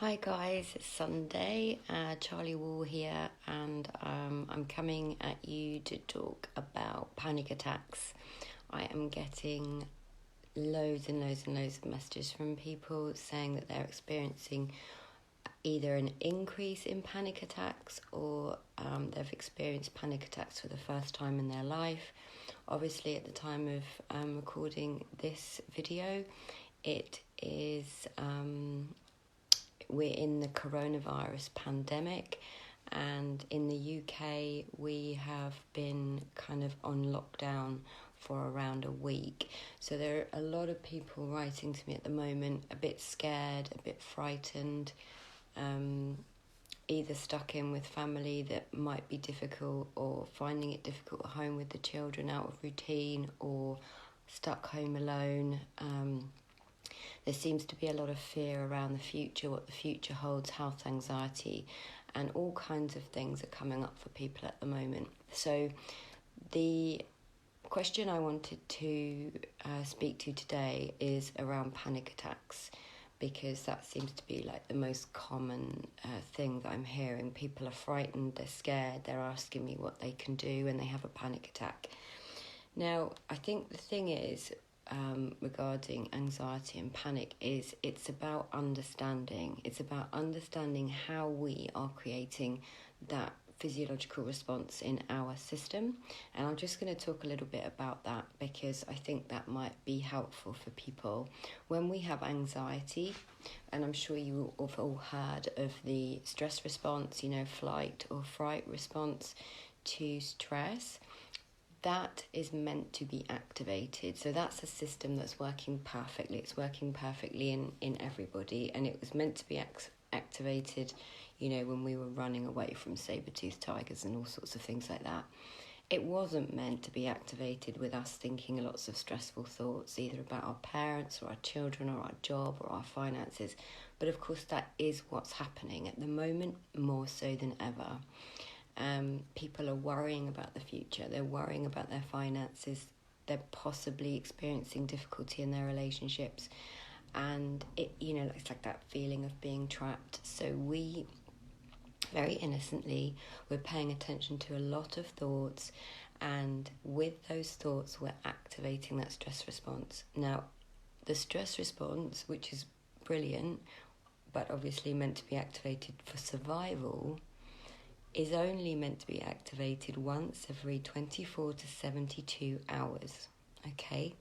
Hi guys, it's Sunday, Charli Wall here, and I'm coming at you to talk about panic attacks. I am getting loads and loads and loads of messages from people saying that they're experiencing either an increase in panic attacks or they've experienced panic attacks for the first time in their life. Obviously, at the time of recording this video, it is... we're in the coronavirus pandemic, and in the UK we have been kind of on lockdown for around a week. So there are a lot of people writing to me at the moment, a bit scared, a bit frightened, either stuck in with family that might be difficult, or finding it difficult at home with the children out of routine, or stuck home alone. There seems to be a lot of fear around the future, what the future holds, health anxiety, and all kinds of things are coming up for people at the moment. So the question I wanted to speak to today is around panic attacks, because that seems to be like the most common thing that I'm hearing. People are frightened, they're scared, they're asking me what they can do when they have a panic attack. Now, I think the thing is, regarding anxiety and panic, is it's about understanding. It's about understanding how we are creating that physiological response in our system. And I'm just going to talk a little bit about that, because I think that might be helpful for people. When we have anxiety, and I'm sure you have all heard of the stress response, flight or fright response to stress, that is meant to be activated. So that's a system that's working perfectly. It's working perfectly in everybody, and it was meant to be activated, when we were running away from saber-toothed tigers and all sorts of things like that. It wasn't meant to be activated with us thinking lots of stressful thoughts, either about our parents or our children or our job or our finances. But of course, that is what's happening at the moment, more so than ever. People are worrying about the future. They're worrying about their finances. They're possibly experiencing difficulty in their relationships, and it's like that feeling of being trapped. So we, very innocently, we're paying attention to a lot of thoughts, and with those thoughts, we're activating that stress response. Now, the stress response, which is brilliant, but obviously meant to be activated for survival, is only meant to be activated once every 24 to 72 hours, okay?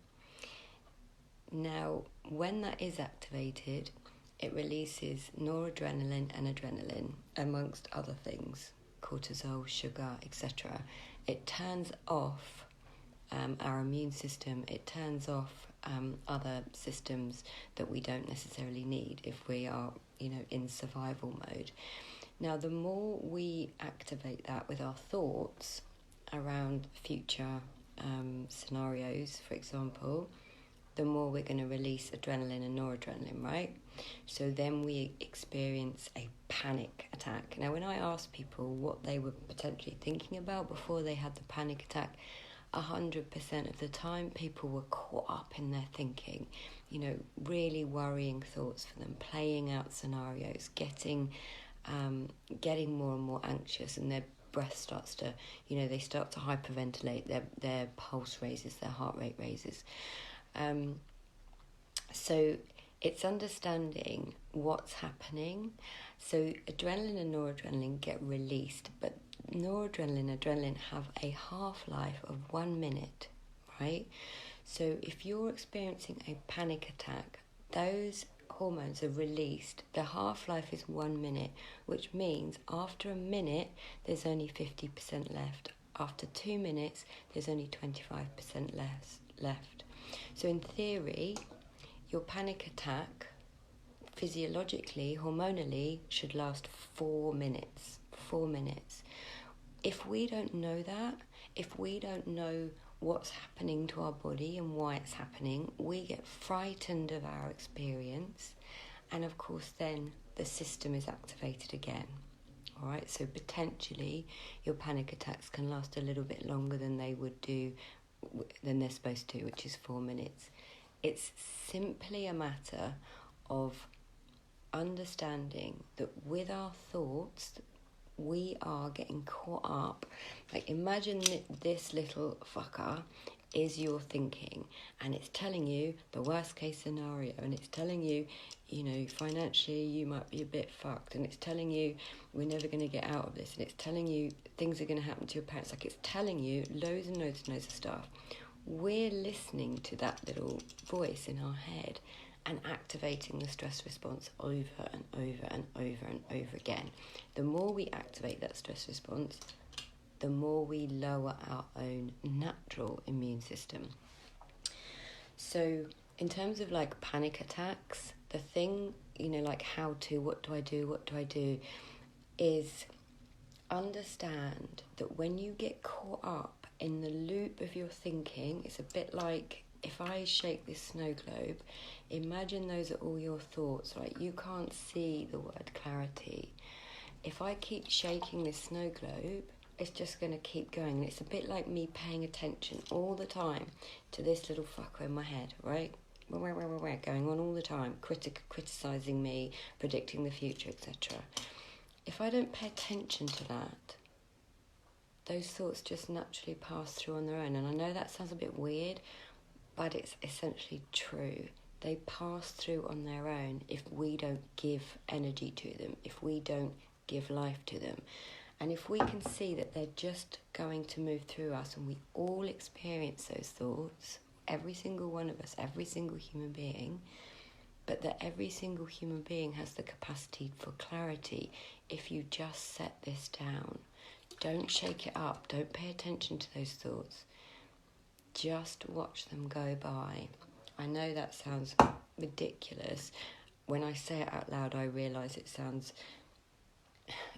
Now, when that is activated, it releases noradrenaline and adrenaline, amongst other things, cortisol, sugar, etc. It turns off our immune system. It turns off other systems that we don't necessarily need if we are, in survival mode. Now, the more we activate that with our thoughts around future scenarios, for example, the more we're going to release adrenaline and noradrenaline, right? So then we experience a panic attack. Now, when I asked people what they were potentially thinking about before they had the panic attack, 100% of the time people were caught up in their thinking, really worrying thoughts for them, playing out scenarios, getting more and more anxious, and their breath starts to, they start to hyperventilate, their pulse raises, their heart rate raises. So it's understanding what's happening. So adrenaline and noradrenaline get released, but noradrenaline and adrenaline have a half-life of 1 minute, right? So if you're experiencing a panic attack, those hormones are released. The half-life is 1 minute, which means after a minute, there's only 50% left. After 2 minutes, there's only 25% left. So in theory, your panic attack, physiologically, hormonally, should last 4 minutes. 4 minutes. If we don't know that, if we don't know what's happening to our body and why it's happening, we get frightened of our experience, and of course then the system is activated again. All right, so potentially your panic attacks can last a little bit longer than they're supposed to, which is 4 minutes. It's simply a matter of understanding that with our thoughts, we are getting caught up. Like, imagine this little fucker is your thinking, and it's telling you the worst case scenario, and it's telling you, you know, financially you might be a bit fucked, and it's telling you we're never going to get out of this, and it's telling you things are going to happen to your parents. Like, it's telling you loads and loads and loads of stuff. We're listening to that little voice in our head and activating the stress response over and over and over and over again. The more we activate that stress response, the more we lower our own natural immune system. So in terms of like panic attacks, the thing, you know, like what do I do, is understand that when you get caught up in the loop of your thinking, it's a bit like if I shake this snow globe, imagine those are all your thoughts, right? You can't see the word clarity. If I keep shaking this snow globe, it's just going to keep going. And it's a bit like me paying attention all the time to this little fucker in my head, right? Going on all the time, criticising me, predicting the future, etc. If I don't pay attention to that, those thoughts just naturally pass through on their own. And I know that sounds a bit weird, but it's essentially true. They pass through on their own if we don't give energy to them, if we don't give life to them. And if we can see that they're just going to move through us, and we all experience those thoughts, every single one of us, every single human being, but that every single human being has the capacity for clarity if you just set this down. Don't shake it up. Don't pay attention to those thoughts. Just watch them go by. I know that sounds ridiculous. When I say it out loud, I realise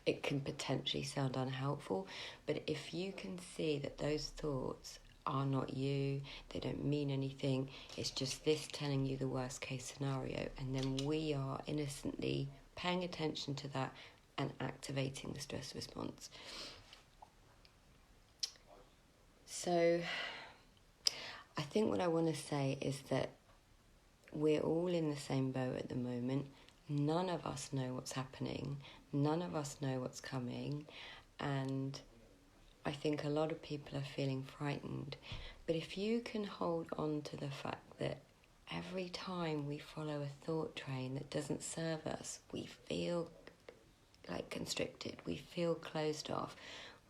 it can potentially sound unhelpful, but if you can see that those thoughts are not you, they don't mean anything, it's just this telling you the worst case scenario, and then we are innocently paying attention to that and activating the stress response. So I think what I want to say is that we're all in the same boat at the moment. None of us know what's happening. None of us know what's coming. And I think a lot of people are feeling frightened. But if you can hold on to the fact that every time we follow a thought train that doesn't serve us, we feel like constricted, we feel closed off,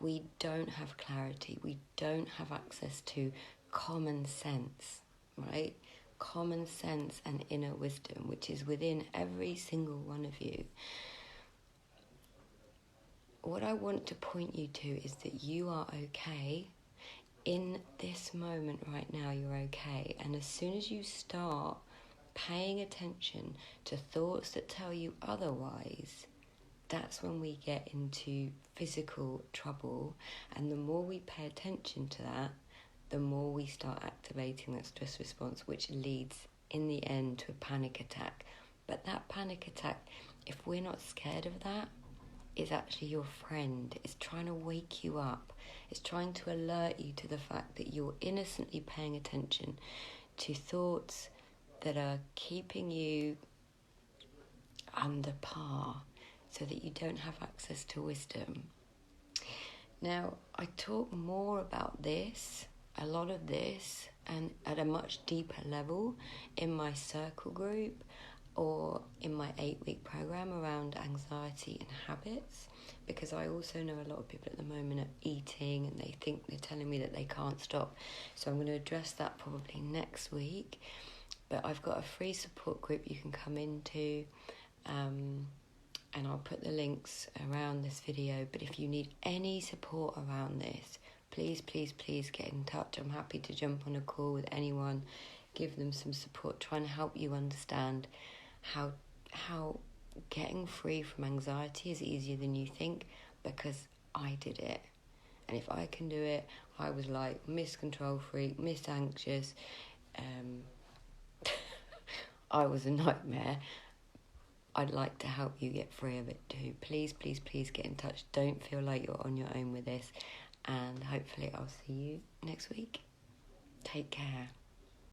we don't have clarity, we don't have access to common sense, right? Common sense and inner wisdom, which is within every single one of you. What I want to point you to is that you are okay. In this moment right now, you're okay. And as soon as you start paying attention to thoughts that tell you otherwise, that's when we get into physical trouble. And the more we pay attention to that, the more we start activating that stress response, which leads in the end to a panic attack. But that panic attack, if we're not scared of that, is actually your friend. It's trying to wake you up. It's trying to alert you to the fact that you're innocently paying attention to thoughts that are keeping you under par so that you don't have access to wisdom. Now, I talk more about this, a lot of this, and at a much deeper level in my circle group or in my 8-week program around anxiety and habits, because I also know a lot of people at the moment are eating and they're telling me that they can't stop. So I'm going to address that probably next week. But I've got a free support group you can come into, and I'll put the links around this video. But if you need any support around this, please get in touch. I'm happy to jump on a call with anyone, give them some support, try and help you understand how getting free from anxiety is easier than you think, because I did it. And if I can do it, I was like Miss Control Freak, Miss Anxious. I was a nightmare. I'd like to help you get free of it too. Please get in touch. Don't feel like you're on your own with this. And hopefully I'll see you next week. Take care.